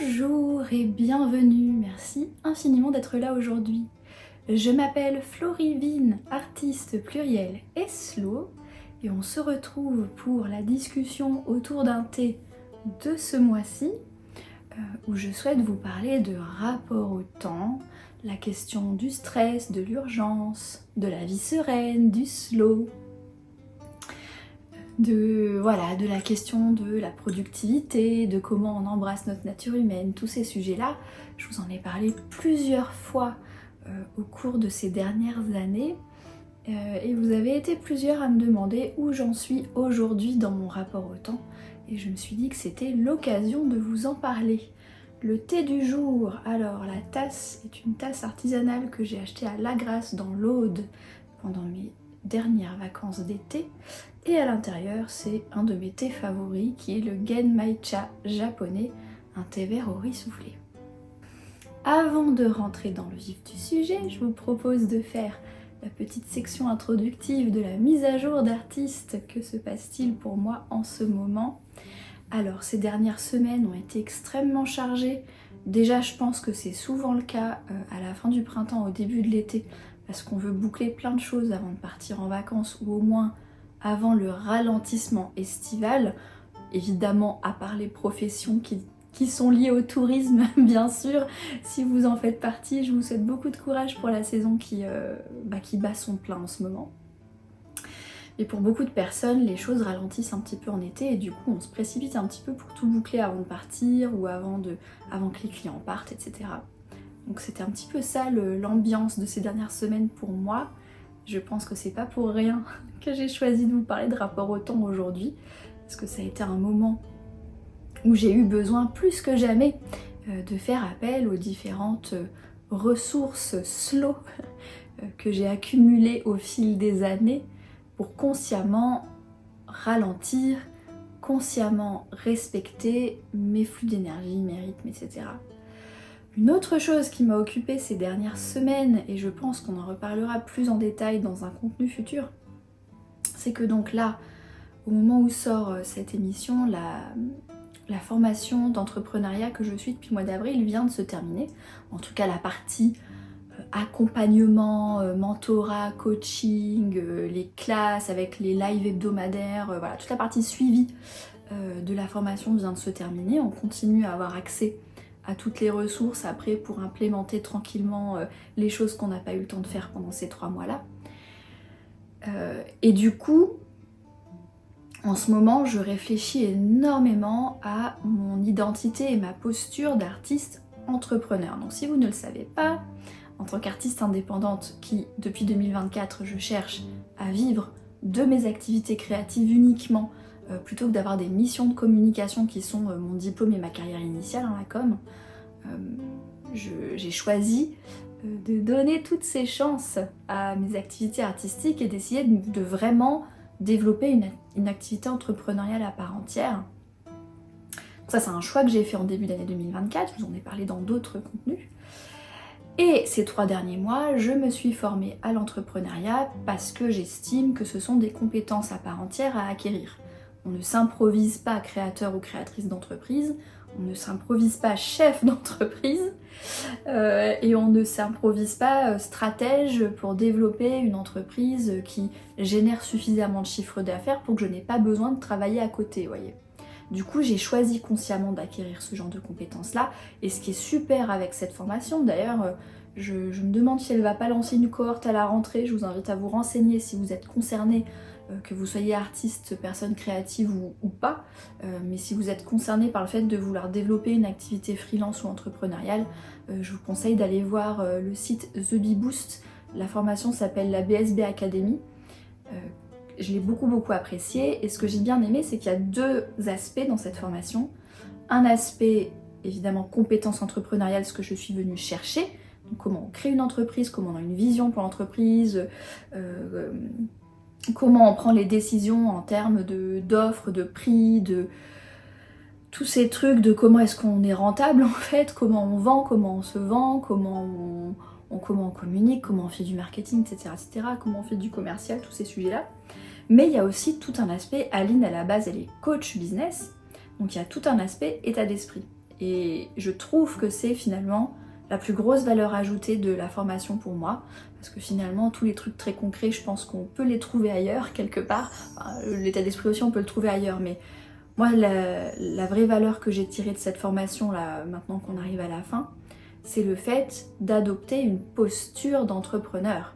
Bonjour et bienvenue, merci infiniment d'être là aujourd'hui. Je m'appelle Florivine, artiste pluriel et slow, et on se retrouve pour la discussion autour d'un thé de ce mois-ci, où je souhaite vous parler de rapport au temps, la question du stress, de l'urgence, de la vie sereine, du slow, de la question de la productivité, de comment on embrasse notre nature humaine, tous ces sujets-là. Je vous en ai parlé plusieurs fois au cours de ces dernières années et vous avez été plusieurs à me demander où j'en suis aujourd'hui dans mon rapport au temps, et je me suis dit que c'était l'occasion de vous en parler. Le thé du jour, alors la tasse est une tasse artisanale que j'ai achetée à Lagrasse dans l'Aude pendant mes dernières vacances d'été, et à l'intérieur c'est un de mes thés favoris qui est le Genmaicha japonais, un thé vert au riz soufflé. Avant de rentrer dans le vif du sujet, je vous propose de faire la petite section introductive de la mise à jour d'artistes. Que se passe-t-il pour moi en ce moment? Alors, ces dernières semaines ont été extrêmement chargées. Déjà, je pense que c'est souvent le cas à la fin du printemps, au début de l'été, parce qu'on veut boucler plein de choses avant de partir en vacances, ou au moins avant le ralentissement estival. Évidemment, à part les professions qui sont liées au tourisme, bien sûr. Si vous en faites partie, je vous souhaite beaucoup de courage pour la saison qui bat son plein en ce moment. Et pour beaucoup de personnes, les choses ralentissent un petit peu en été et du coup on se précipite un petit peu pour tout boucler avant de partir ou avant que les clients partent, etc. Donc c'était un petit peu ça l'ambiance de ces dernières semaines pour moi. Je pense que c'est pas pour rien que j'ai choisi de vous parler de rapport au temps aujourd'hui, parce que ça a été un moment où j'ai eu besoin plus que jamais de faire appel aux différentes ressources slow que j'ai accumulées au fil des années pour consciemment ralentir, consciemment respecter mes flux d'énergie, mes rythmes, etc. Une autre chose qui m'a occupée ces dernières semaines, et je pense qu'on en reparlera plus en détail dans un contenu futur, c'est que donc là, au moment où sort cette émission, la formation d'entrepreneuriat que je suis depuis le mois d'avril vient de se terminer. En tout cas, la partie accompagnement, mentorat, coaching, les classes avec les lives hebdomadaires, voilà, toute la partie suivi de la formation vient de se terminer. On continue à avoir accès à toutes les ressources après pour implémenter tranquillement les choses qu'on n'a pas eu le temps de faire pendant ces 3 mois-là. Et du coup, en ce moment, je réfléchis énormément à mon identité et ma posture d'artiste entrepreneur. Donc si vous ne le savez pas, en tant qu'artiste indépendante qui, depuis 2024, je cherche à vivre de mes activités créatives uniquement, plutôt que d'avoir des missions de communication qui sont mon diplôme et ma carrière initiale, la com, j'ai choisi de donner toutes ces chances à mes activités artistiques et d'essayer de vraiment développer une activité entrepreneuriale à part entière. Donc ça, c'est un choix que j'ai fait en début d'année 2024, je vous en ai parlé dans d'autres contenus. Et ces 3 derniers mois, je me suis formée à l'entrepreneuriat parce que j'estime que ce sont des compétences à part entière à acquérir. On ne s'improvise pas créateur ou créatrice d'entreprise, on ne s'improvise pas chef d'entreprise, et on ne s'improvise pas stratège pour développer une entreprise qui génère suffisamment de chiffre d'affaires pour que je n'ai pas besoin de travailler à côté, voyez. Du coup, j'ai choisi consciemment d'acquérir ce genre de compétences-là, et ce qui est super avec cette formation, d'ailleurs, je me demande si elle ne va pas lancer une cohorte à la rentrée. Je vous invite à vous renseigner si vous êtes concerné, que vous soyez artiste, personne créative ou pas, mais si vous êtes concerné par le fait de vouloir développer une activité freelance ou entrepreneuriale, je vous conseille d'aller voir le site The Bee Boost. La formation s'appelle la BSB Academy. Je l'ai beaucoup appréciée, et ce que j'ai bien aimé, c'est qu'il y a 2 aspects dans cette formation. Un aspect évidemment compétences entrepreneuriales, ce que je suis venue chercher, donc comment on crée une entreprise, comment on a une vision pour l'entreprise, comment on prend les décisions en termes d'offres, de prix, de tous ces trucs de comment est-ce qu'on est rentable en fait, comment on vend, comment on se vend, comment on communique, comment on fait du marketing, etc., comment on fait du commercial, tous ces sujets-là. Mais il y a aussi tout un aspect, Aline à la base elle est coach business, donc il y a tout un aspect état d'esprit. Et je trouve que c'est finalement la plus grosse valeur ajoutée de la formation pour moi, parce que finalement tous les trucs très concrets, je pense qu'on peut les trouver ailleurs quelque part. Enfin, l'état d'esprit aussi on peut le trouver ailleurs, mais moi la vraie valeur que j'ai tirée de cette formation là, maintenant qu'on arrive à la fin, c'est le fait d'adopter une posture d'entrepreneur,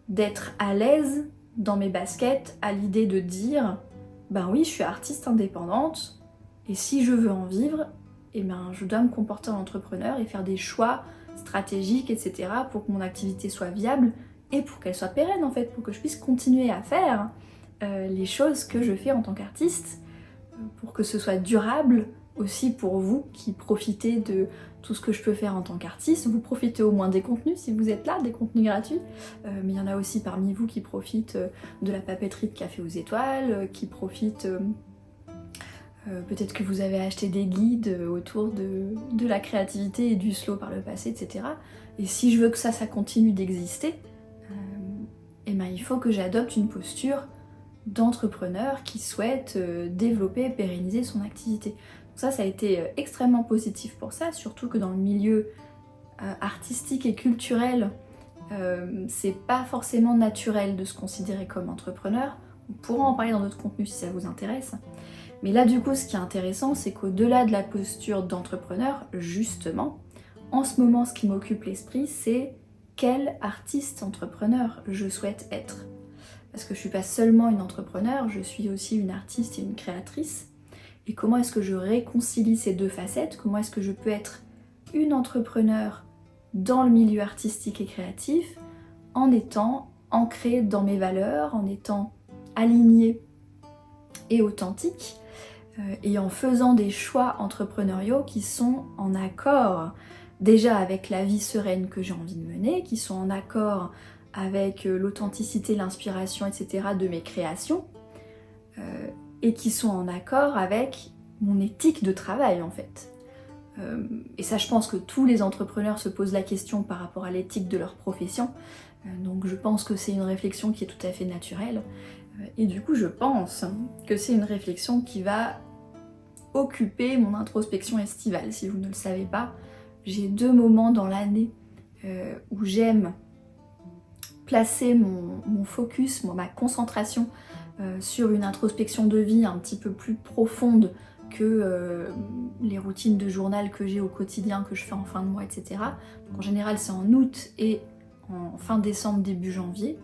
d'être à l'aise dans mes baskets à l'idée de dire ben oui, je suis artiste indépendante et si je veux en vivre, eh ben, je dois me comporter en entrepreneur et faire des choix stratégiques, etc. pour que mon activité soit viable et pour qu'elle soit pérenne en fait, pour que je puisse continuer à faire les choses que je fais en tant qu'artiste, pour que ce soit durable aussi pour vous qui profitez de tout ce que je peux faire en tant qu'artiste. Vous profitez au moins des contenus si vous êtes là, des contenus gratuits, mais il y en a aussi parmi vous qui profitent de la papeterie de Café aux Étoiles, qui profitent... peut-être que vous avez acheté des guides autour de la créativité et du slow par le passé, etc. Et si je veux que ça continue d'exister, eh ben, il faut que j'adopte une posture d'entrepreneur qui souhaite développer et pérenniser son activité. Donc ça a été extrêmement positif pour ça, surtout que dans le milieu artistique et culturel, c'est pas forcément naturel de se considérer comme entrepreneur. On pourra en parler dans d'autres contenus si ça vous intéresse. Mais là du coup ce qui est intéressant c'est qu'au-delà de la posture d'entrepreneur, justement, en ce moment ce qui m'occupe l'esprit c'est quel artiste entrepreneur je souhaite être. Parce que je suis pas seulement une entrepreneur, je suis aussi une artiste et une créatrice. Et comment est-ce que je réconcilie ces deux facettes? Comment est-ce que je peux être une entrepreneur dans le milieu artistique et créatif en étant ancrée dans mes valeurs, en étant alignée et authentique, et en faisant des choix entrepreneuriaux qui sont en accord déjà avec la vie sereine que j'ai envie de mener, qui sont en accord avec l'authenticité, l'inspiration, etc. de mes créations, et qui sont en accord avec mon éthique de travail en fait. Et ça je pense que tous les entrepreneurs se posent la question par rapport à l'éthique de leur profession, donc je pense que c'est une réflexion qui est tout à fait naturelle, et du coup je pense que c'est une réflexion qui va occuper mon introspection estivale. Si vous ne le savez pas, j'ai 2 moments dans l'année où j'aime placer mon focus, ma concentration sur une introspection de vie un petit peu plus profonde que les routines de journal que j'ai au quotidien, que je fais en fin de mois, etc. Donc, en général c'est en août et en fin décembre, début janvier,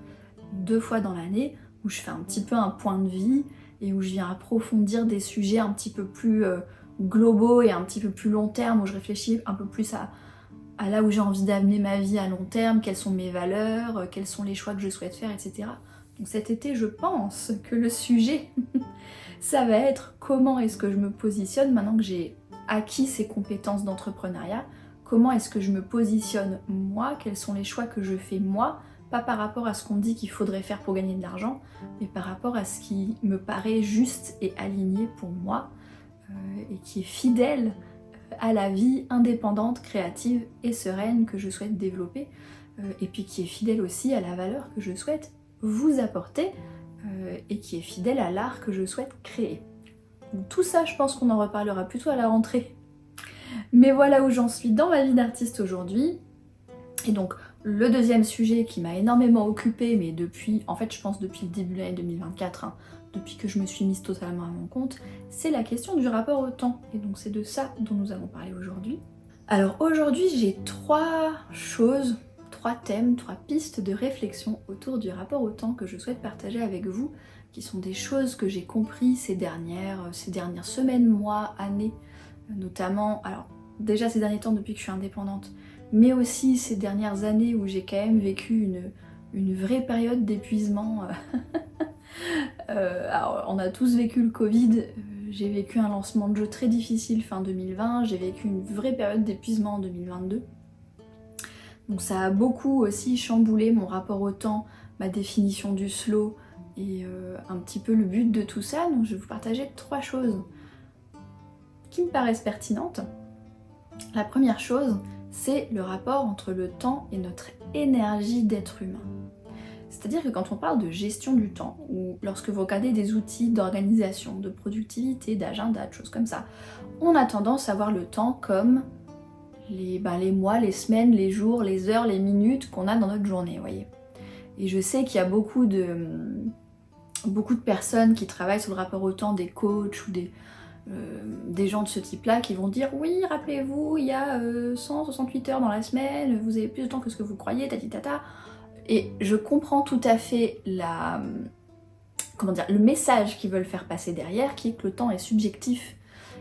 2 fois dans l'année, où je fais un petit peu un point de vie et où je viens approfondir des sujets un petit peu plus globaux et un petit peu plus long terme, où je réfléchis un peu plus à là où j'ai envie d'amener ma vie à long terme, quelles sont mes valeurs, quels sont les choix que je souhaite faire, etc. Donc cet été, je pense que le sujet, ça va être comment est-ce que je me positionne maintenant que j'ai acquis ces compétences d'entrepreneuriat, comment est-ce que je me positionne moi, quels sont les choix que je fais moi, pas par rapport à ce qu'on dit qu'il faudrait faire pour gagner de l'argent, mais par rapport à ce qui me paraît juste et aligné pour moi, et qui est fidèle à la vie indépendante, créative et sereine que je souhaite développer, et puis qui est fidèle aussi à la valeur que je souhaite vous apporter, et qui est fidèle à l'art que je souhaite créer. Donc tout ça, je pense qu'on en reparlera plutôt à la rentrée. Mais voilà où j'en suis dans ma vie d'artiste aujourd'hui. Et donc, le deuxième sujet qui m'a énormément occupée, mais depuis, en fait je pense depuis le début de l'année 2024, hein, depuis que je me suis mise totalement à mon compte, c'est la question du rapport au temps. Et donc c'est de ça dont nous allons parler aujourd'hui. Alors aujourd'hui j'ai 3 choses, 3 thèmes, 3 pistes de réflexion autour du rapport au temps que je souhaite partager avec vous, qui sont des choses que j'ai compris ces dernières semaines, mois, années, notamment, alors déjà ces derniers temps depuis que je suis indépendante, mais aussi ces dernières années où j'ai quand même vécu une vraie période d'épuisement. Alors on a tous vécu le Covid, j'ai vécu un lancement de jeu très difficile fin 2020, j'ai vécu une vraie période d'épuisement en 2022. Donc ça a beaucoup aussi chamboulé mon rapport au temps, ma définition du slow et un petit peu le but de tout ça. Donc je vais vous partager 3 choses qui me paraissent pertinentes. La première chose, c'est le rapport entre le temps et notre énergie d'être humain. C'est-à-dire que quand on parle de gestion du temps, ou lorsque vous regardez des outils d'organisation, de productivité, d'agenda, de choses comme ça, on a tendance à voir le temps comme les mois, les semaines, les jours, les heures, les minutes qu'on a dans notre journée, vous voyez. Et je sais qu'il y a beaucoup de personnes qui travaillent sur le rapport au temps, des coachs ou des gens de ce type-là qui vont dire oui, rappelez-vous, il y a 168 heures dans la semaine, vous avez plus de temps que ce que vous croyez, tata. Et je comprends tout à fait le message qu'ils veulent faire passer derrière, qui est que le temps est subjectif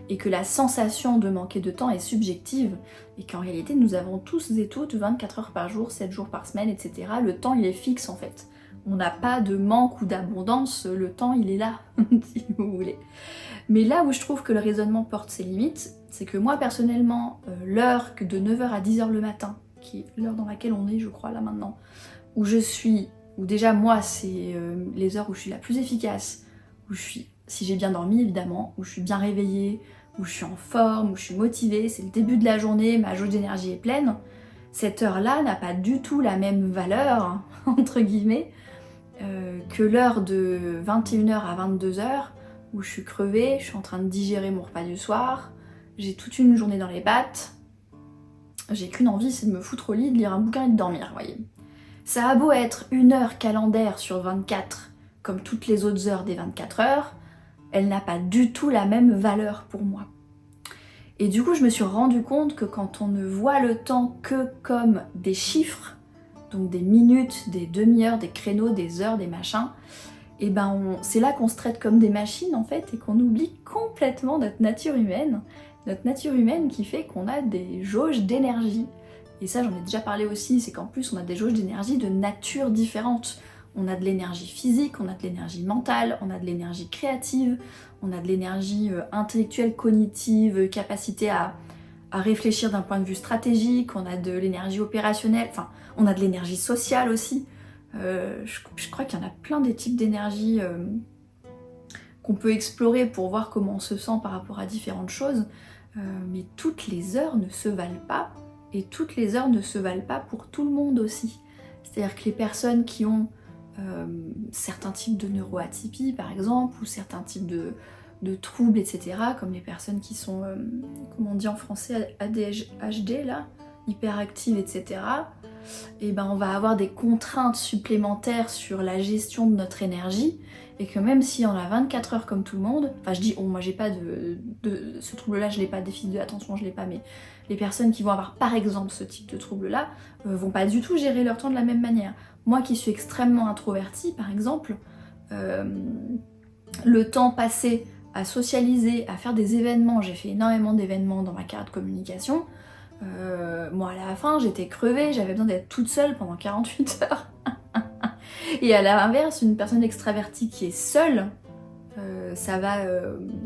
et que la sensation de manquer de temps est subjective et qu'en réalité nous avons tous et toutes 24 heures par jour, 7 jours par semaine, etc. Le temps il est fixe en fait. On n'a pas de manque ou d'abondance, le temps il est là, si vous voulez. Mais là où je trouve que le raisonnement porte ses limites, c'est que moi personnellement, l'heure de 9h à 10h le matin, qui est l'heure dans laquelle on est je crois là maintenant, où déjà moi c'est les heures où je suis la plus efficace, où je suis, si j'ai bien dormi évidemment, où je suis bien réveillée, où je suis en forme, où je suis motivée, c'est le début de la journée, ma jauge d'énergie est pleine, cette heure-là n'a pas du tout la même valeur, entre guillemets, que l'heure de 21h à 22h, où je suis crevée, je suis en train de digérer mon repas du soir, j'ai toute une journée dans les pattes, j'ai qu'une envie, c'est de me foutre au lit, de lire un bouquin et de dormir, voyez. Ça a beau être une heure calendaire sur 24, comme toutes les autres heures des 24 heures, elle n'a pas du tout la même valeur pour moi. Et du coup, je me suis rendu compte que quand on ne voit le temps que comme des chiffres, donc des minutes, des demi-heures, des créneaux, des heures, des machins, et c'est là qu'on se traite comme des machines en fait, et qu'on oublie complètement notre nature humaine qui fait qu'on a des jauges d'énergie. Et ça, j'en ai déjà parlé aussi, c'est qu'en plus on a des jauges d'énergie de nature différentes. On a de l'énergie physique, on a de l'énergie mentale, on a de l'énergie créative, on a de l'énergie intellectuelle, cognitive, capacité à réfléchir d'un point de vue stratégique, on a de l'énergie opérationnelle, enfin on a de l'énergie sociale aussi. Je crois qu'il y en a plein des types d'énergie qu'on peut explorer pour voir comment on se sent par rapport à différentes choses, mais toutes les heures ne se valent pas, et toutes les heures ne se valent pas pour tout le monde aussi. C'est-à-dire que les personnes qui ont certains types de neuroatypies par exemple, ou certains types de troubles, etc., comme les personnes qui sont, comment on dit en français, ADHD là, hyperactives, etc., et on va avoir des contraintes supplémentaires sur la gestion de notre énergie, et que même si on a 24 heures comme tout le monde, enfin je dis moi j'ai pas de ce trouble-là, je l'ai pas, déficit de l'attention je l'ai pas, mais les personnes qui vont avoir par exemple ce type de trouble-là vont pas du tout gérer leur temps de la même manière. Moi qui suis extrêmement introvertie par exemple, le temps passé à socialiser, à faire des événements, j'ai fait énormément d'événements dans ma carrière de communication, moi à la fin j'étais crevée, j'avais besoin d'être toute seule pendant 48 heures. Et à l'inverse, une personne extravertie qui est seule, ça va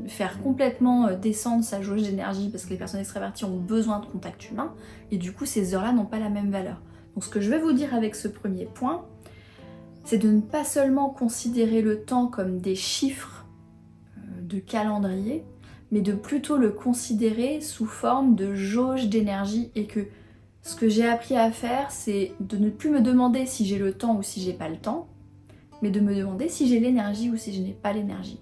faire complètement descendre sa jauge d'énergie, parce que les personnes extraverties ont besoin de contact humain, et du coup ces heures-là n'ont pas la même valeur. Donc ce que je vais vous dire avec ce premier point, c'est de ne pas seulement considérer le temps comme des chiffres de calendrier, mais de plutôt le considérer sous forme de jauge d'énergie, et que ce que j'ai appris à faire, c'est de ne plus me demander si j'ai le temps ou si j'ai pas le temps, mais de me demander si j'ai l'énergie ou si je n'ai pas l'énergie.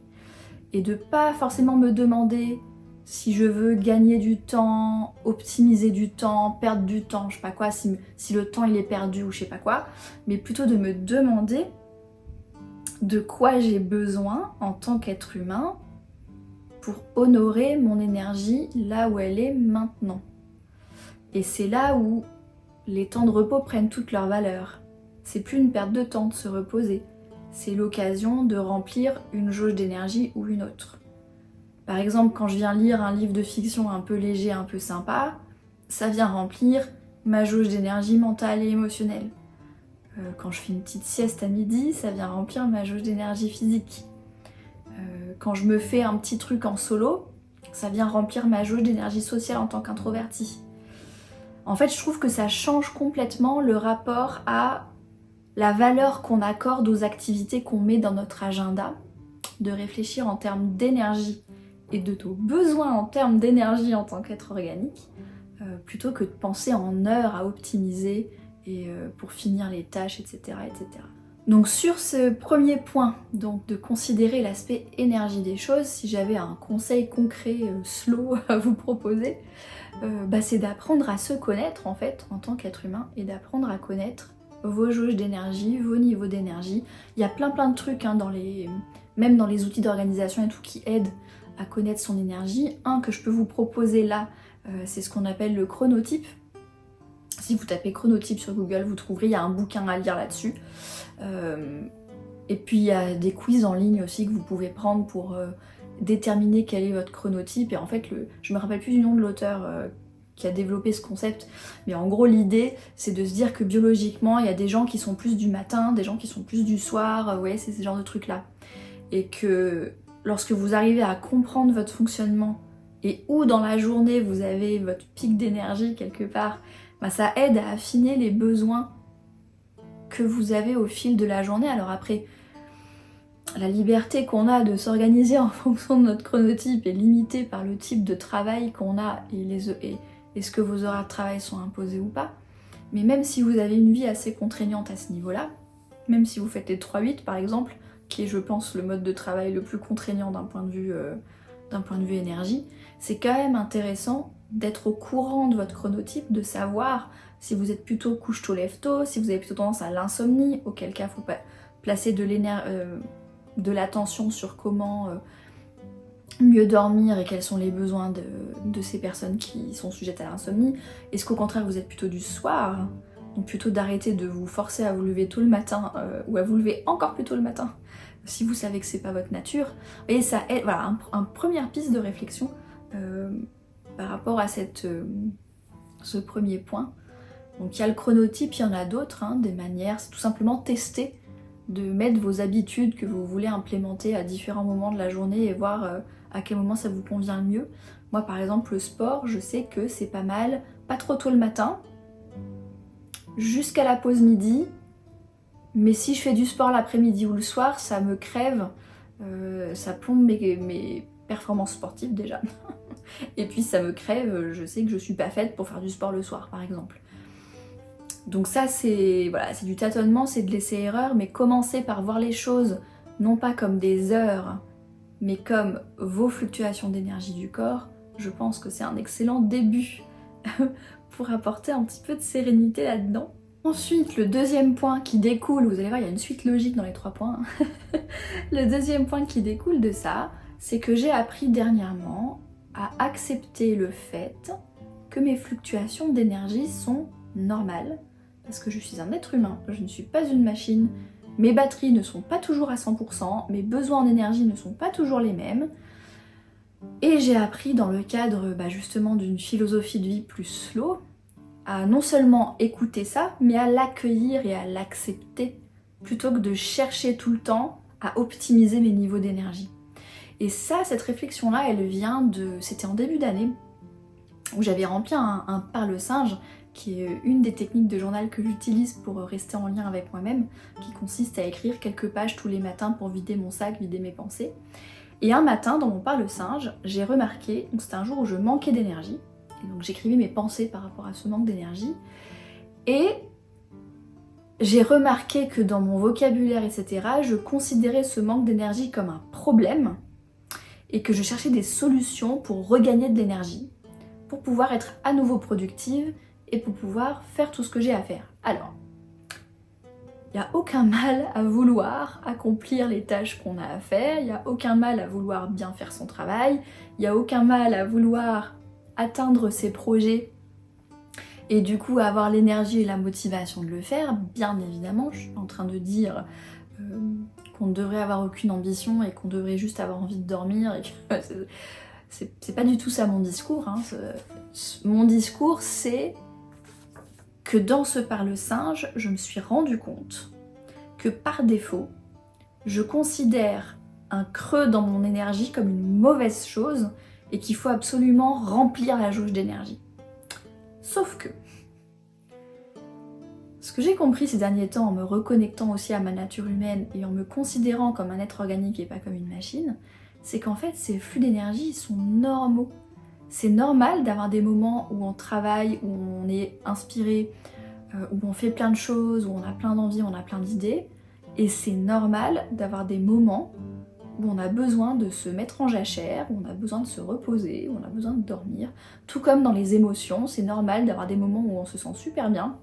Et de pas forcément me demander si je veux gagner du temps, optimiser du temps, perdre du temps, je sais pas quoi, si le temps il est perdu ou je sais pas quoi, mais plutôt de me demander de quoi j'ai besoin en tant qu'être humain pour honorer mon énergie là où elle est maintenant. Et c'est là où les temps de repos prennent toute leur valeur. C'est plus une perte de temps de se reposer, c'est l'occasion de remplir une jauge d'énergie ou une autre. Par exemple, quand je viens lire un livre de fiction un peu léger, un peu sympa, ça vient remplir ma jauge d'énergie mentale et émotionnelle. Quand je fais une petite sieste à midi, ça vient remplir ma jauge d'énergie physique. Quand je me fais un petit truc en solo, ça vient remplir ma jauge d'énergie sociale en tant qu'introvertie. En fait, je trouve que ça change complètement le rapport à la valeur qu'on accorde aux activités qu'on met dans notre agenda, de réfléchir en termes d'énergie et de nos besoins en termes d'énergie en tant qu'être organique, plutôt que de penser en heures à optimiser et pour finir les tâches, etc., etc. Donc sur ce premier point, donc de considérer l'aspect énergie des choses, si j'avais un conseil concret, slow à vous proposer, c'est d'apprendre à se connaître en fait en tant qu'être humain et d'apprendre à connaître vos jauges d'énergie, vos niveaux d'énergie. Il y a plein de trucs hein, même dans les outils d'organisation et tout qui aident à connaître son énergie. Un que je peux vous proposer là, c'est ce qu'on appelle le chronotype. Si vous tapez chronotype sur Google, vous trouverez, il y a un bouquin à lire là-dessus. Et puis il y a des quiz en ligne aussi que vous pouvez prendre pour déterminer quel est votre chronotype. Et en fait, je me rappelle plus du nom de l'auteur qui a développé ce concept, mais en gros l'idée c'est de se dire que biologiquement il y a des gens qui sont plus du matin, des gens qui sont plus du soir, vous voyez, c'est ce genre de trucs là. Et que lorsque vous arrivez à comprendre votre fonctionnement et où dans la journée vous avez votre pic d'énergie quelque part, ça aide à affiner les besoins que vous avez au fil de la journée. Alors après, la liberté qu'on a de s'organiser en fonction de notre chronotype est limitée par le type de travail qu'on a et ce que vos horaires de travail sont imposés ou pas. Mais même si vous avez une vie assez contraignante à ce niveau-là, même si vous faites les 3-8 par exemple, qui est je pense le mode de travail le plus contraignant d'un point de vue énergie, c'est quand même intéressant d'être au courant de votre chronotype, de savoir si vous êtes plutôt couche-tôt, lève-tôt, si vous avez plutôt tendance à l'insomnie, auquel cas il faut placer de l'attention sur comment mieux dormir et quels sont les besoins de ces personnes qui sont sujettes à l'insomnie. Est-ce qu'au contraire vous êtes plutôt du soir, donc plutôt d'arrêter de vous forcer à vous lever tôt le matin ou à vous lever encore plus tôt le matin si vous savez que c'est pas votre nature. Et ça aide, voilà, une première piste de réflexion par rapport à ce premier point. Donc il y a le chronotype, il y en a d'autres, hein, des manières, c'est tout simplement tester, de mettre vos habitudes que vous voulez implémenter à différents moments de la journée et voir à quel moment ça vous convient le mieux. Moi par exemple le sport, je sais que c'est pas mal, pas trop tôt le matin, jusqu'à la pause midi, mais si je fais du sport l'après-midi ou le soir, ça me crève, ça plombe mes performances sportives déjà. Et puis ça me crève, je sais que je suis pas faite pour faire du sport le soir par exemple. Donc ça c'est du tâtonnement, c'est de l'essai-erreur, mais commencez par voir les choses non pas comme des heures, mais comme vos fluctuations d'énergie du corps. Je pense que c'est un excellent début pour apporter un petit peu de sérénité là-dedans. Ensuite, le deuxième point qui découle, vous allez voir, il y a une suite logique dans les 3 points. Le deuxième point qui découle de ça, c'est que j'ai appris dernièrement à accepter le fait que mes fluctuations d'énergie sont normales, parce que je suis un être humain, je ne suis pas une machine, mes batteries ne sont pas toujours à 100%, mes besoins en énergie ne sont pas toujours les mêmes, et j'ai appris dans le cadre justement d'une philosophie de vie plus slow, à non seulement écouter ça, mais à l'accueillir et à l'accepter, plutôt que de chercher tout le temps à optimiser mes niveaux d'énergie. Et ça, cette réflexion-là, elle vient c'était en début d'année, où j'avais rempli un parle-singe, qui est une des techniques de journal que j'utilise pour rester en lien avec moi-même, qui consiste à écrire quelques pages tous les matins pour vider mon sac, vider mes pensées. Et un matin, dans mon parle-singe, j'ai remarqué, donc c'était un jour où je manquais d'énergie, et donc j'écrivais mes pensées par rapport à ce manque d'énergie, et j'ai remarqué que dans mon vocabulaire, etc., je considérais ce manque d'énergie comme un problème, et que je cherchais des solutions pour regagner de l'énergie, pour pouvoir être à nouveau productive, et pour pouvoir faire tout ce que j'ai à faire. Alors, il n'y a aucun mal à vouloir accomplir les tâches qu'on a à faire, il n'y a aucun mal à vouloir bien faire son travail, il n'y a aucun mal à vouloir atteindre ses projets et du coup avoir l'énergie et la motivation de le faire, bien évidemment. Je suis pas en train de dire qu'on ne devrait avoir aucune ambition et qu'on devrait juste avoir envie de dormir et que c'est pas du tout ça mon discours, hein. Mon discours c'est que dans ce parle-singe, je me suis rendu compte que par défaut, je considère un creux dans mon énergie comme une mauvaise chose et qu'il faut absolument remplir la jauge d'énergie. Sauf que, ce que j'ai compris ces derniers temps en me reconnectant aussi à ma nature humaine et en me considérant comme un être organique et pas comme une machine, c'est qu'en fait ces flux d'énergie sont normaux. C'est normal d'avoir des moments où on travaille, où on est inspiré, où on fait plein de choses, où on a plein d'envies, on a plein d'idées, Et c'est normal d'avoir des moments où on a besoin de se mettre en jachère, où on a besoin de se reposer, où on a besoin de dormir. Tout comme dans les émotions, c'est normal d'avoir des moments où on se sent super bien,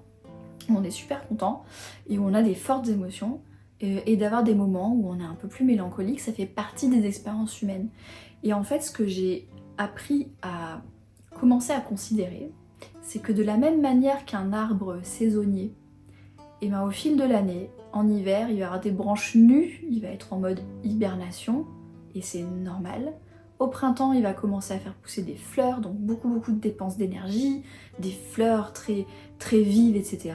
où on est super content, et où on a des fortes émotions, et d'avoir des moments où on est un peu plus mélancolique. Ça fait partie des expériences humaines. Et en fait, ce que j'ai appris à commencer à considérer, c'est que de la même manière qu'un arbre saisonnier, et ben au fil de l'année, en hiver, il va avoir des branches nues, il va être en mode hibernation, et c'est normal. Au printemps, il va commencer à faire pousser des fleurs, donc beaucoup de dépenses d'énergie, des fleurs très vives, etc.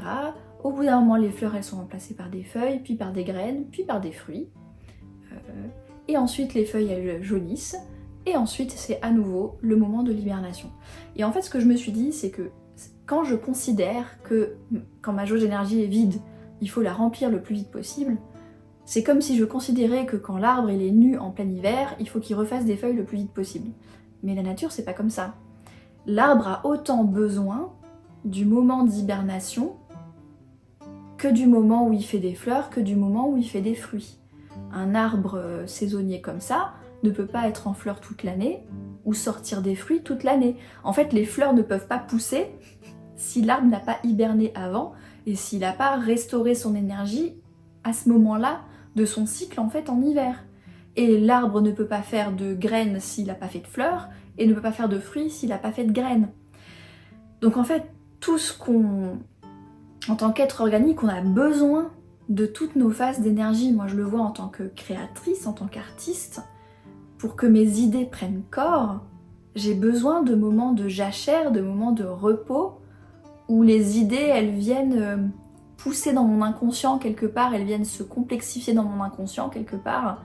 Au bout d'un moment, les fleurs, elles sont remplacées par des feuilles, puis par des graines, puis par des fruits. Et ensuite, les feuilles, elles jaunissent, et ensuite, c'est à nouveau le moment de l'hibernation. Et en fait, ce que je me suis dit, c'est que quand je considère que quand ma jauge d'énergie est vide, il faut la remplir le plus vite possible, c'est comme si je considérais que quand l'arbre il est nu en plein hiver, il faut qu'il refasse des feuilles le plus vite possible. Mais la nature, c'est pas comme ça. L'arbre a autant besoin du moment d'hibernation que du moment où il fait des fleurs, que du moment où il fait des fruits. Un arbre saisonnier comme ça ne peut pas être en fleurs toute l'année ou sortir des fruits toute l'année. En fait, les fleurs ne peuvent pas pousser si l'arbre n'a pas hiberné avant et s'il n'a pas restauré son énergie à ce moment-là de son cycle en fait en hiver. Et l'arbre ne peut pas faire de graines s'il n'a pas fait de fleurs et ne peut pas faire de fruits s'il n'a pas fait de graines. Donc en fait, tout ce qu'on... En tant qu'être organique, on a besoin de toutes nos phases d'énergie. Moi je le vois en tant que créatrice, en tant qu'artiste. Pour que mes idées prennent corps, j'ai besoin de moments de jachère, de moments de repos, où les idées, elles viennent pousser dans mon inconscient quelque part, elles viennent se complexifier dans mon inconscient quelque part,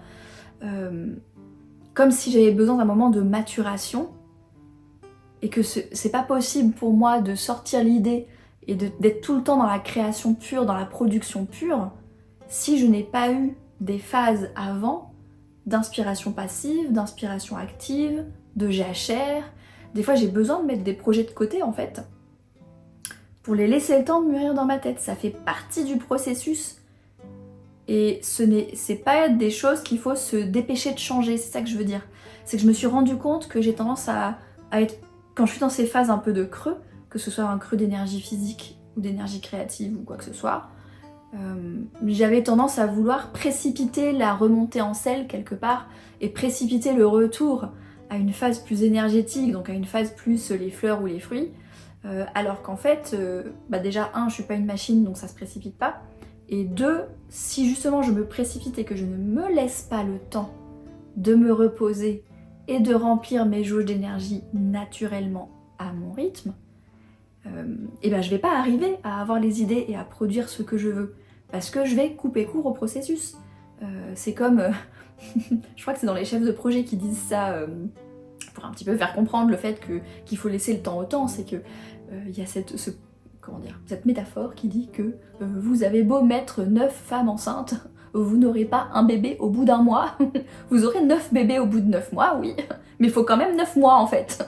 comme si j'avais besoin d'un moment de maturation, et que c'est pas possible pour moi de sortir l'idée et d'être tout le temps dans la création pure, dans la production pure, si je n'ai pas eu des phases avant d'inspiration passive, d'inspiration active, de jachère. Des fois j'ai besoin de mettre des projets de côté en fait, pour les laisser le temps de mûrir dans ma tête. Ça fait partie du processus. Et c'est pas des choses qu'il faut se dépêcher de changer, c'est ça que je veux dire. C'est que je me suis rendu compte que j'ai tendance à être, quand je suis dans ces phases un peu de creux, que ce soit un creux d'énergie physique ou d'énergie créative ou quoi que ce soit, j'avais tendance à vouloir précipiter la remontée en selle quelque part et précipiter le retour à une phase plus énergétique, donc à une phase plus les fleurs ou les fruits, alors qu'en fait, déjà je suis pas une machine donc ça se précipite pas, et deux, si justement je me précipite et que je ne me laisse pas le temps de me reposer et de remplir mes jauges d'énergie naturellement à mon rythme, je vais pas arriver à avoir les idées et à produire ce que je veux. Parce que je vais couper court au processus. C'est comme... je crois que c'est dans les chefs de projet qui disent ça, pour un petit peu faire comprendre le fait qu'il faut laisser le temps au temps. C'est que y a cette métaphore qui dit que vous avez beau mettre 9 femmes enceintes, vous n'aurez pas un bébé au bout d'un mois. Vous aurez 9 bébés au bout de 9 mois, oui. Mais il faut quand même 9 mois en fait.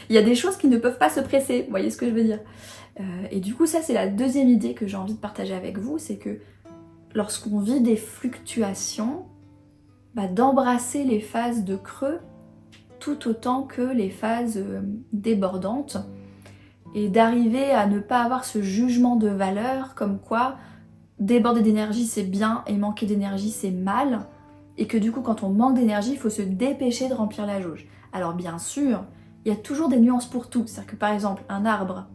Il y a des choses qui ne peuvent pas se presser, vous voyez ce que je veux dire. Et du coup ça c'est la deuxième idée que j'ai envie de partager avec vous, c'est que lorsqu'on vit des fluctuations, d'embrasser les phases de creux tout autant que les phases débordantes, et d'arriver à ne pas avoir ce jugement de valeur comme quoi déborder d'énergie c'est bien et manquer d'énergie c'est mal, et que du coup quand on manque d'énergie il faut se dépêcher de remplir la jauge. Alors bien sûr, il y a toujours des nuances pour tout, c'est-à-dire que par exemple un arbre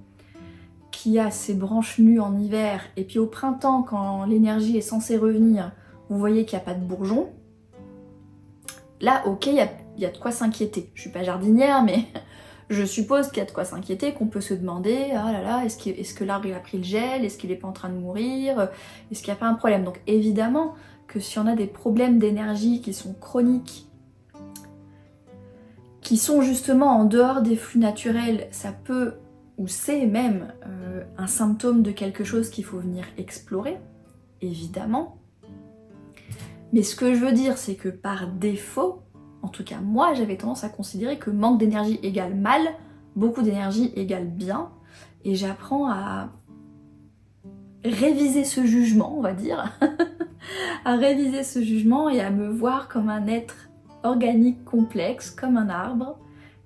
qui a ses branches nues en hiver, et puis au printemps, quand l'énergie est censée revenir, vous voyez qu'il n'y a pas de bourgeons, là, ok, il y a de quoi s'inquiéter. Je suis pas jardinière, mais je suppose qu'il y a de quoi s'inquiéter, qu'on peut se demander, ah là là, est-ce que l'arbre il a pris le gel, est-ce qu'il est pas en train de mourir, est-ce qu'il n'y a pas un problème. Donc évidemment que si on a des problèmes d'énergie qui sont chroniques, qui sont justement en dehors des flux naturels, ça peut... ou c'est même un symptôme de quelque chose qu'il faut venir explorer, évidemment. Mais ce que je veux dire, c'est que par défaut, en tout cas moi, j'avais tendance à considérer que manque d'énergie égale mal, beaucoup d'énergie égale bien, et j'apprends à réviser ce jugement, on va dire, à réviser ce jugement et à me voir comme un être organique complexe, comme un arbre,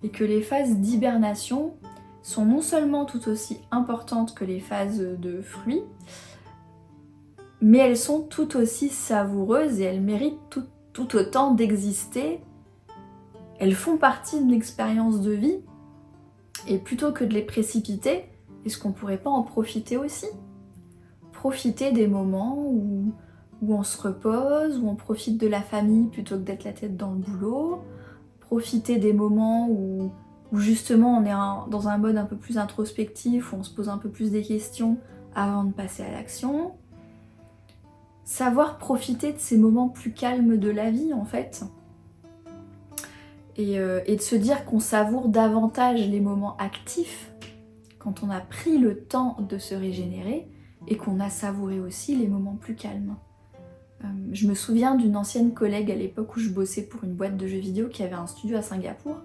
et que les phases d'hibernation sont non seulement tout aussi importantes que les phases de fruits, mais elles sont tout aussi savoureuses et elles méritent tout autant d'exister. Elles font partie de l'expérience de vie, et plutôt que de les précipiter, est-ce qu'on pourrait pas en profiter aussi? Profiter des moments où on se repose, où on profite de la famille plutôt que d'être la tête dans le boulot, profiter des moments où justement on est dans un mode un peu plus introspectif, où on se pose un peu plus des questions avant de passer à l'action. Savoir profiter de ces moments plus calmes de la vie en fait. Et de se dire qu'on savoure davantage les moments actifs quand on a pris le temps de se régénérer et qu'on a savouré aussi les moments plus calmes. Je me souviens d'une ancienne collègue à l'époque où je bossais pour une boîte de jeux vidéo qui avait un studio à Singapour,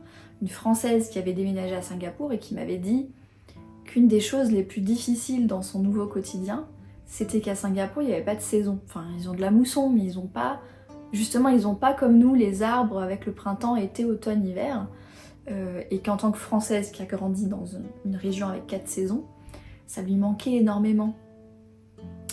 une Française qui avait déménagé à Singapour et qui m'avait dit qu'une des choses les plus difficiles dans son nouveau quotidien, c'était qu'à Singapour il n'y avait pas de saison. Enfin, ils ont de la mousson, mais ils n'ont pas... Justement, ils n'ont pas comme nous les arbres avec le printemps, été, automne, hiver. Et qu'en tant que Française qui a grandi dans une région avec 4 saisons, ça lui manquait énormément.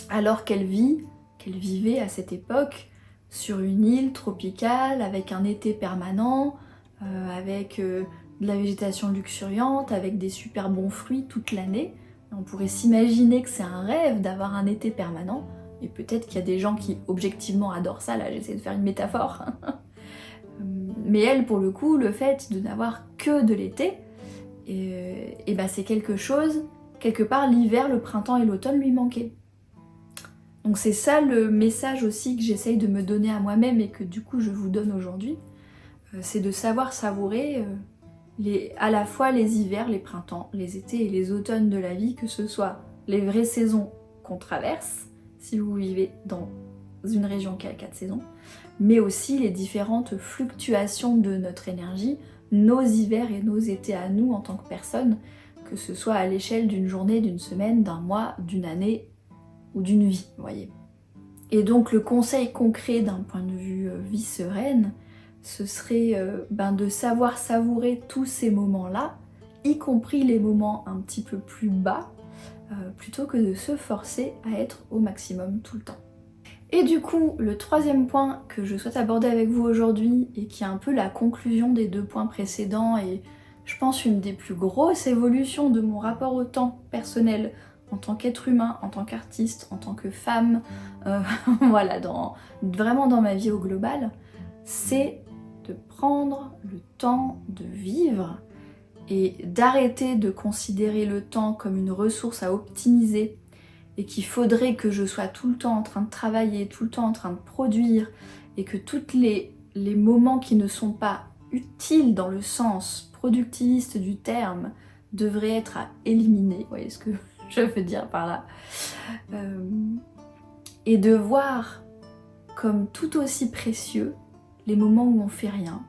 Alors qu'elle vivait à cette époque sur une île tropicale avec un été permanent, avec de la végétation luxuriante, avec des super bons fruits toute l'année. On pourrait s'imaginer que c'est un rêve d'avoir un été permanent, et peut-être qu'il y a des gens qui objectivement adorent ça, là j'essaie de faire une métaphore. Mais elle, pour le coup, le fait de n'avoir que de l'été, et ben c'est quelque chose, quelque part l'hiver, le printemps et l'automne lui manquaient. Donc c'est ça le message aussi que j'essaye de me donner à moi-même et que du coup je vous donne aujourd'hui, c'est de savoir savourer à la fois les hivers, les printemps, les étés et les automnes de la vie, que ce soit les vraies saisons qu'on traverse, si vous vivez dans une région qui a 4 saisons, mais aussi les différentes fluctuations de notre énergie, nos hivers et nos étés à nous en tant que personne, que ce soit à l'échelle d'une journée, d'une semaine, d'un mois, d'une année ou d'une vie, vous voyez. Et donc le conseil concret d'un point de vue vie sereine, ce serait de savoir savourer tous ces moments-là, y compris les moments un petit peu plus bas, plutôt que de se forcer à être au maximum tout le temps. Et du coup, le troisième point que je souhaite aborder avec vous aujourd'hui, et qui est un peu la conclusion des 2 points précédents, et je pense une des plus grosses évolutions de mon rapport au temps personnel, en tant qu'être humain, en tant qu'artiste, en tant que femme, voilà, vraiment dans ma vie au global, c'est de prendre le temps de vivre et d'arrêter de considérer le temps comme une ressource à optimiser et qu'il faudrait que je sois tout le temps en train de travailler, tout le temps en train de produire, et que tous les moments qui ne sont pas utiles dans le sens productiviste du terme devraient être à éliminer, vous voyez ce que je veux dire par là, et de voir comme tout aussi précieux les moments où on fait rien,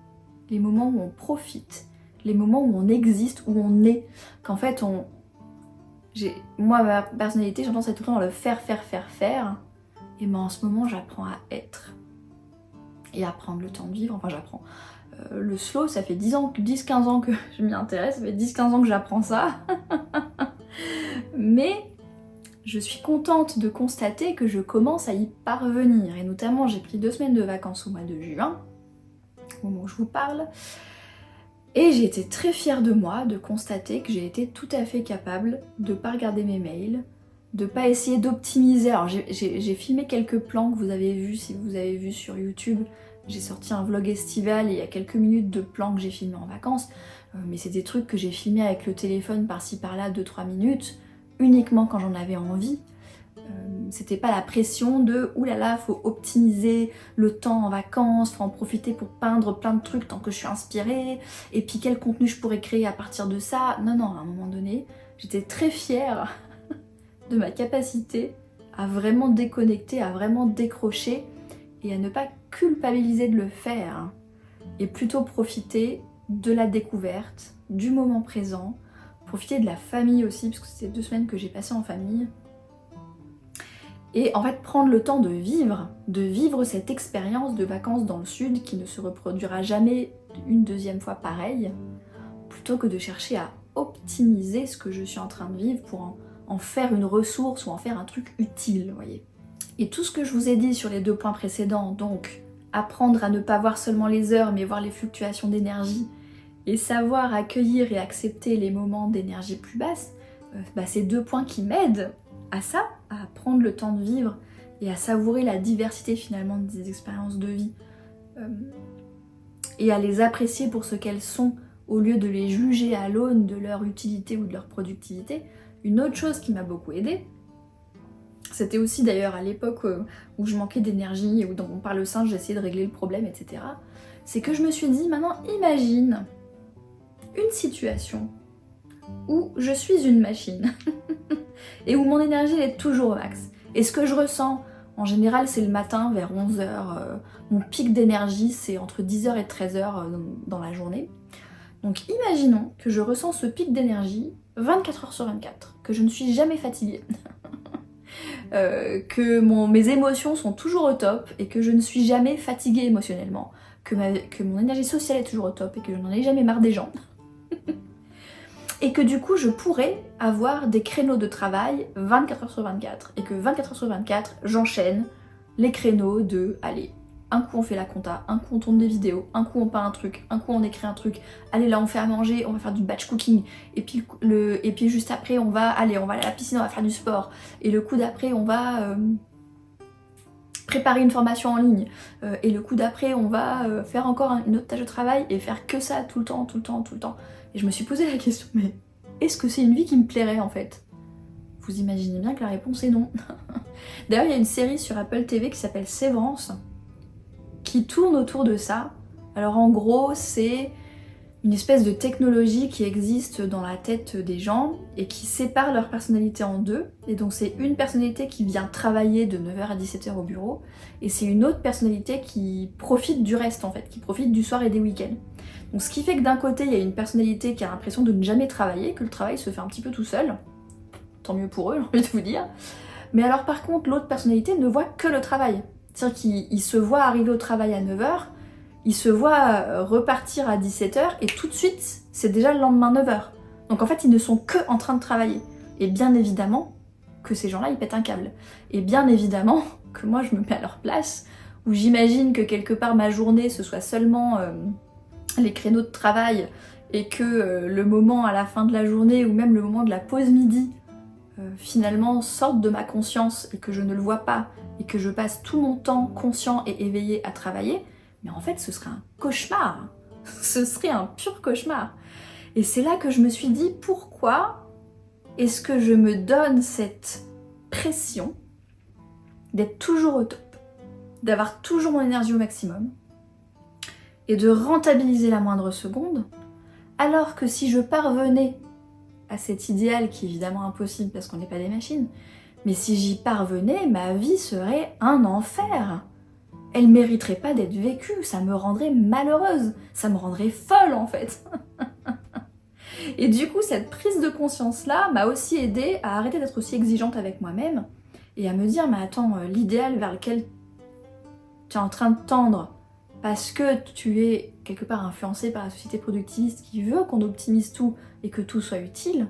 les moments où on profite, les moments où on existe, où on est, qu'en fait moi ma personnalité, j'ai tendance à tout le temps dans le faire, et ben en ce moment j'apprends à être et à prendre le temps de vivre, enfin j'apprends. Le slow, ça fait 10-15 ans que je m'y intéresse, ça fait 10-15 ans que j'apprends ça. Mais je suis contente de constater que je commence à y parvenir. Et notamment, j'ai pris 2 semaines de vacances au mois de juin, au moment où je vous parle. Et j'ai été très fière de moi de constater que j'ai été tout à fait capable de pas regarder mes mails, de pas essayer d'optimiser. Alors j'ai filmé quelques plans que vous avez vus, si vous avez vu sur YouTube. J'ai sorti un vlog estival et il y a quelques minutes de plans que j'ai filmés en vacances. Mais c'est des trucs que j'ai filmés avec le téléphone par-ci par-là 2-3 minutes, uniquement quand j'en avais envie. C'était pas la pression de oulala, faut optimiser le temps en vacances, faut en profiter pour peindre plein de trucs tant que je suis inspirée, et puis quel contenu je pourrais créer à partir de ça. Non, à un moment donné, j'étais très fière de ma capacité à vraiment déconnecter, à vraiment décrocher et à ne pas culpabiliser de le faire, et plutôt profiter de la découverte, du moment présent, profiter de la famille aussi, parce que c'était 2 semaines que j'ai passées en famille, Et en fait prendre le temps de vivre cette expérience de vacances dans le sud qui ne se reproduira jamais une deuxième fois pareil, plutôt que de chercher à optimiser ce que je suis en train de vivre pour en faire une ressource ou en faire un truc utile, vous voyez. Et tout ce que je vous ai dit sur les 2 points précédents, donc apprendre à ne pas voir seulement les heures mais voir les fluctuations d'énergie et savoir accueillir et accepter les moments d'énergie plus basse, c'est 2 points qui m'aident à ça, à prendre le temps de vivre et à savourer la diversité finalement des expériences de vie et à les apprécier pour ce qu'elles sont au lieu de les juger à l'aune de leur utilité ou de leur productivité. Une autre chose qui m'a beaucoup aidée, c'était aussi d'ailleurs à l'époque où je manquais d'énergie et où dans mon parle singe j'essayais de régler le problème, etc. C'est que je me suis dit, maintenant imagine une situation où je suis une machine et où mon énergie elle est toujours au max. Et ce que je ressens, en général, c'est le matin vers 11h. Mon pic d'énergie, c'est entre 10h et 13h dans la journée. Donc imaginons que je ressens ce pic d'énergie 24h sur 24, que je ne suis jamais fatiguée, que mes émotions sont toujours au top et que je ne suis jamais fatiguée émotionnellement, que mon énergie sociale est toujours au top et que je n'en ai jamais marre des gens. Et que du coup je pourrais avoir des créneaux de travail 24h sur 24 et que 24h sur 24 j'enchaîne les créneaux de allez, un coup on fait la compta, un coup on tourne des vidéos, un coup on peint un truc, un coup on écrit un truc, allez là on fait à manger, on va faire du batch cooking et puis juste après on va aller à la piscine, on va faire du sport et le coup d'après on va préparer une formation en ligne et le coup d'après on va faire encore une autre tâche de travail et faire que ça tout le temps. Et je me suis posé la question, mais est-ce que c'est une vie qui me plairait en fait? Vous imaginez bien que la réponse est non. D'ailleurs il y a une série sur Apple TV qui s'appelle Sévrance qui tourne autour de ça. Alors en gros c'est une espèce de technologie qui existe dans la tête des gens et qui sépare leur personnalité en deux. Et donc c'est une personnalité qui vient travailler de 9h à 17h au bureau et c'est une autre personnalité qui profite du reste en fait, qui profite du soir et des week-ends. Donc ce qui fait que d'un côté il y a une personnalité qui a l'impression de ne jamais travailler, que le travail se fait un petit peu tout seul. Tant mieux pour eux, j'ai envie de vous dire. Mais alors par contre l'autre personnalité ne voit que le travail. C'est-à-dire qu'il se voit arriver au travail à 9h, il se voit repartir à 17h et tout de suite, c'est déjà le lendemain 9h. Donc en fait, ils ne sont que en train de travailler. Et bien évidemment que ces gens-là, ils pètent un câble. Et bien évidemment que moi, je me mets à leur place, où j'imagine que quelque part ma journée, ce soit seulement les créneaux de travail et que le moment à la fin de la journée ou même le moment de la pause midi, finalement, sorte de ma conscience et que je ne le vois pas et que je passe tout mon temps conscient et éveillé à travailler. Mais en fait, ce serait un cauchemar. Ce serait un pur cauchemar. Et c'est là que je me suis dit, pourquoi est-ce que je me donne cette pression d'être toujours au top, d'avoir toujours mon énergie au maximum et de rentabiliser la moindre seconde, alors que si je parvenais à cet idéal, qui est évidemment impossible parce qu'on n'est pas des machines, mais si j'y parvenais, ma vie serait un enfer. Elle mériterait pas d'être vécue, ça me rendrait malheureuse, ça me rendrait folle en fait. Et du coup, cette prise de conscience-là m'a aussi aidée à arrêter d'être aussi exigeante avec moi-même et à me dire, mais attends, l'idéal vers lequel tu es en train de tendre, parce que tu es quelque part influencé par la société productiviste qui veut qu'on optimise tout et que tout soit utile,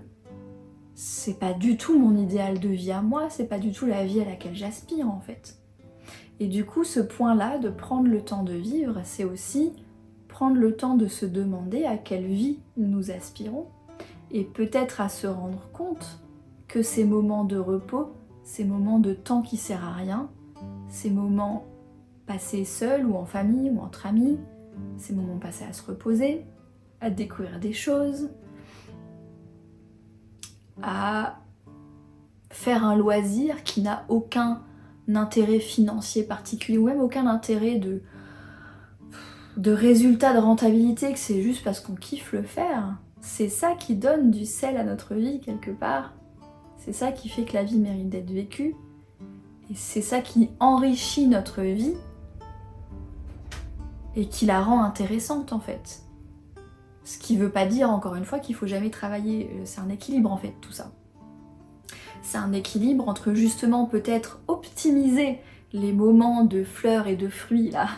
c'est pas du tout mon idéal de vie à moi, c'est pas du tout la vie à laquelle j'aspire en fait. Et du coup, ce point-là, de prendre le temps de vivre, c'est aussi prendre le temps de se demander à quelle vie nous aspirons et peut-être à se rendre compte que ces moments de repos, ces moments de temps qui sert à rien, ces moments passés seuls ou en famille ou entre amis, ces moments passés à se reposer, à découvrir des choses, à faire un loisir qui n'a aucun intérêt financier particulier ou même aucun intérêt de résultat, de rentabilité, que c'est juste parce qu'on kiffe le faire. C'est ça qui donne du sel à notre vie quelque part. C'est ça qui fait que la vie mérite d'être vécue. Et c'est ça qui enrichit notre vie et qui la rend intéressante en fait. Ce qui veut pas dire encore une fois qu'il faut jamais travailler. C'est un équilibre en fait tout ça. c'est un équilibre entre justement peut-être optimiser les moments de fleurs et de fruits là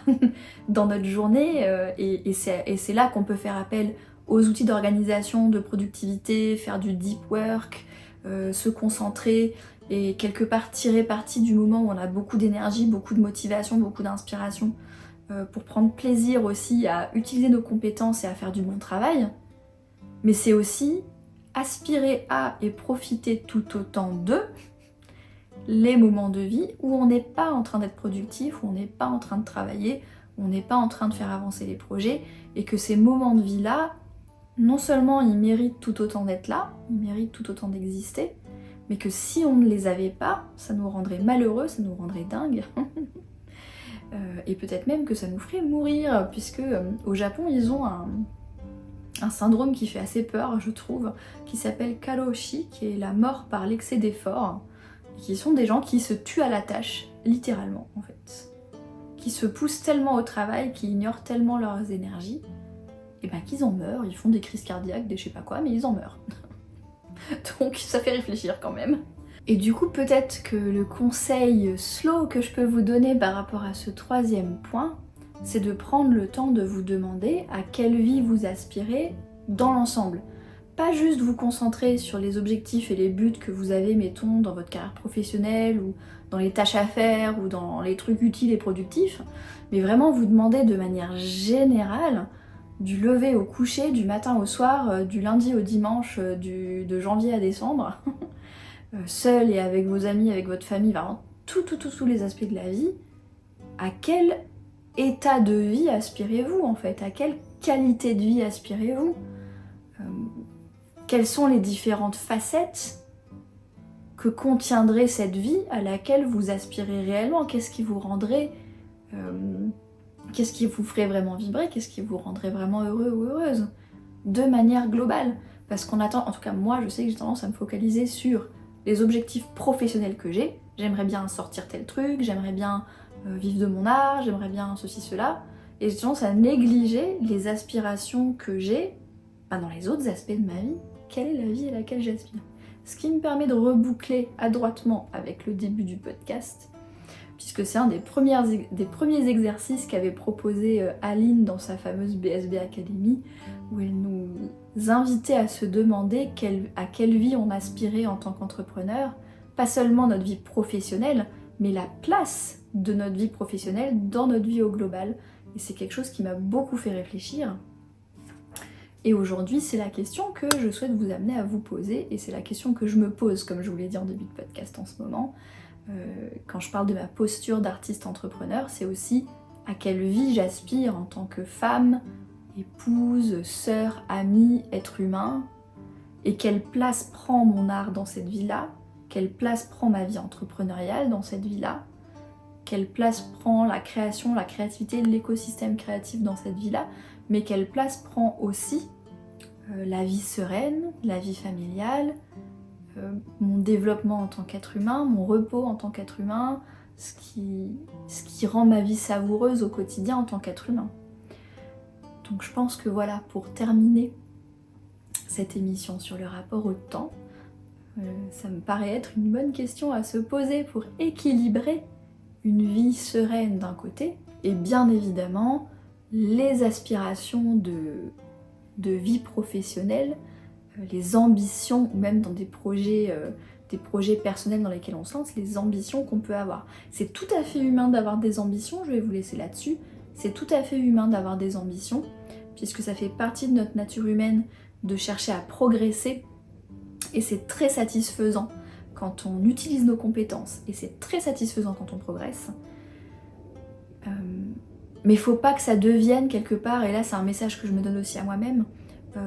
dans notre journée et c'est là qu'on peut faire appel aux outils d'organisation, de productivité, faire du deep work, se concentrer et quelque part tirer parti du moment où on a beaucoup d'énergie, beaucoup de motivation, beaucoup d'inspiration pour prendre plaisir aussi à utiliser nos compétences et à faire du bon travail. Mais c'est aussi aspirer à et profiter tout autant de les moments de vie où on n'est pas en train d'être productif, où on n'est pas en train de travailler, où on n'est pas en train de faire avancer les projets, et que ces moments de vie-là, non seulement ils méritent tout autant d'être là, ils méritent tout autant d'exister, mais que si on ne les avait pas, ça nous rendrait malheureux, ça nous rendrait dingue. Et peut-être même que ça nous ferait mourir, puisque au Japon, ils ont un syndrome qui fait assez peur, je trouve, qui s'appelle karoshi, qui est la mort par l'excès d'effort, qui sont des gens qui se tuent à la tâche, littéralement en fait. Qui se poussent tellement au travail, qui ignorent tellement leurs énergies, et ben qu'ils en meurent, ils font des crises cardiaques, des je sais pas quoi, mais ils en meurent. Donc ça fait réfléchir quand même. Et du coup, peut-être que le conseil slow que je peux vous donner par rapport à ce troisième point, c'est de prendre le temps de vous demander à quelle vie vous aspirez dans l'ensemble. Pas juste vous concentrer sur les objectifs et les buts que vous avez, mettons, dans votre carrière professionnelle ou dans les tâches à faire ou dans les trucs utiles et productifs, mais vraiment vous demander de manière générale, du lever au coucher, du matin au soir, du lundi au dimanche, de janvier à décembre, seul et avec vos amis, avec votre famille, vraiment tous les aspects de la vie, à quel état de vie aspirez-vous en fait? À quelle qualité de vie aspirez-vous? Quelles sont les différentes facettes que contiendrait cette vie à laquelle vous aspirez réellement? Qu'est-ce qui vous rendrait... qu'est-ce qui vous ferait vraiment vibrer? Qu'est-ce qui vous rendrait vraiment heureux ou heureuse? De manière globale. Parce qu'on attend, en tout cas moi je sais que j'ai tendance à me focaliser sur les objectifs professionnels que j'ai. J'aimerais bien sortir tel truc, j'aimerais bien vivre de mon art, j'aimerais bien ceci, cela. Et j'ai tendance à négliger les aspirations que j'ai dans les autres aspects de ma vie. Quelle est la vie à laquelle j'aspire? Ce qui me permet de reboucler adroitement avec le début du podcast, puisque c'est un des premiers exercices qu'avait proposé Aline dans sa fameuse BSB Academy, où elle nous invitait à se demander à quelle vie on aspirait en tant qu'entrepreneur, pas seulement notre vie professionnelle, mais la place de notre vie professionnelle dans notre vie au global. Et c'est quelque chose qui m'a beaucoup fait réfléchir. Et aujourd'hui, c'est la question que je souhaite vous amener à vous poser, et c'est la question que je me pose, comme je vous l'ai dit en début de podcast en ce moment. Quand je parle de ma posture d'artiste entrepreneur, c'est aussi à quelle vie j'aspire en tant que femme, épouse, sœur, amie, être humain, et quelle place prend mon art dans cette vie-là, quelle place prend ma vie entrepreneuriale dans cette vie-là, quelle place prend la création, la créativité, l'écosystème créatif dans cette vie-là, mais quelle place prend aussi la vie sereine, la vie familiale, mon développement en tant qu'être humain, mon repos en tant qu'être humain, ce qui rend ma vie savoureuse au quotidien en tant qu'être humain. Donc je pense que voilà, pour terminer cette émission sur le rapport au temps, ça me paraît être une bonne question à se poser pour équilibrer une vie sereine d'un côté, et bien évidemment les aspirations de vie professionnelle, les ambitions, ou même dans des projets personnels dans lesquels on se lance, les ambitions qu'on peut avoir. C'est tout à fait humain d'avoir des ambitions, je vais vous laisser là-dessus. C'est tout à fait humain d'avoir des ambitions, puisque ça fait partie de notre nature humaine de chercher à progresser, et c'est très satisfaisant quand on utilise nos compétences, et c'est très satisfaisant quand on progresse. Mais faut pas que ça devienne quelque part, et là c'est un message que je me donne aussi à moi-même,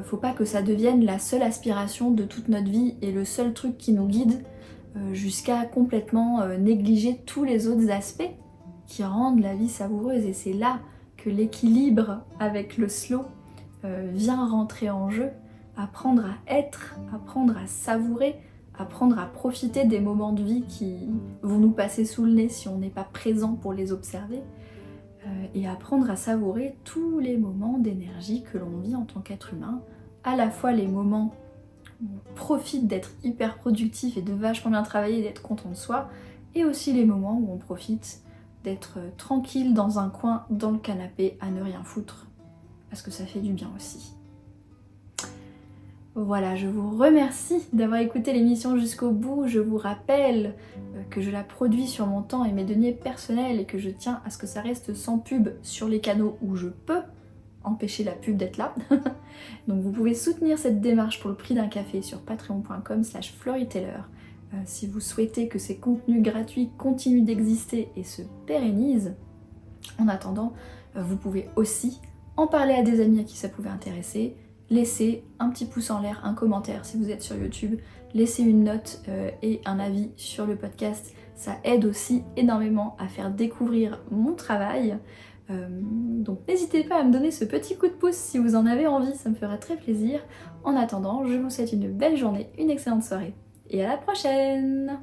faut pas que ça devienne la seule aspiration de toute notre vie et le seul truc qui nous guide, jusqu'à complètement négliger tous les autres aspects qui rendent la vie savoureuse. Et c'est là que l'équilibre avec le slow vient rentrer en jeu. Apprendre à être, apprendre à savourer, apprendre à profiter des moments de vie qui vont nous passer sous le nez si on n'est pas présent pour les observer, et apprendre à savourer tous les moments d'énergie que l'on vit en tant qu'être humain, à la fois les moments où on profite d'être hyper productif et de vachement bien travailler et d'être content de soi, et aussi les moments où on profite d'être tranquille dans un coin, dans le canapé, à ne rien foutre, parce que ça fait du bien aussi. Voilà, je vous remercie d'avoir écouté l'émission jusqu'au bout. Je vous rappelle que je la produis sur mon temps et mes deniers personnels et que je tiens à ce que ça reste sans pub sur les canaux où je peux empêcher la pub d'être là. Donc vous pouvez soutenir cette démarche pour le prix d'un café sur patreon.com/floryteller si vous souhaitez que ces contenus gratuits continuent d'exister et se pérennisent. En attendant, vous pouvez aussi en parler à des amis à qui ça pouvait intéresser. Laissez un petit pouce en l'air, un commentaire si vous êtes sur YouTube, laissez une note et un avis sur le podcast, ça aide aussi énormément à faire découvrir mon travail. Donc n'hésitez pas à me donner ce petit coup de pouce si vous en avez envie, ça me fera très plaisir. En attendant, je vous souhaite une belle journée, une excellente soirée et à la prochaine!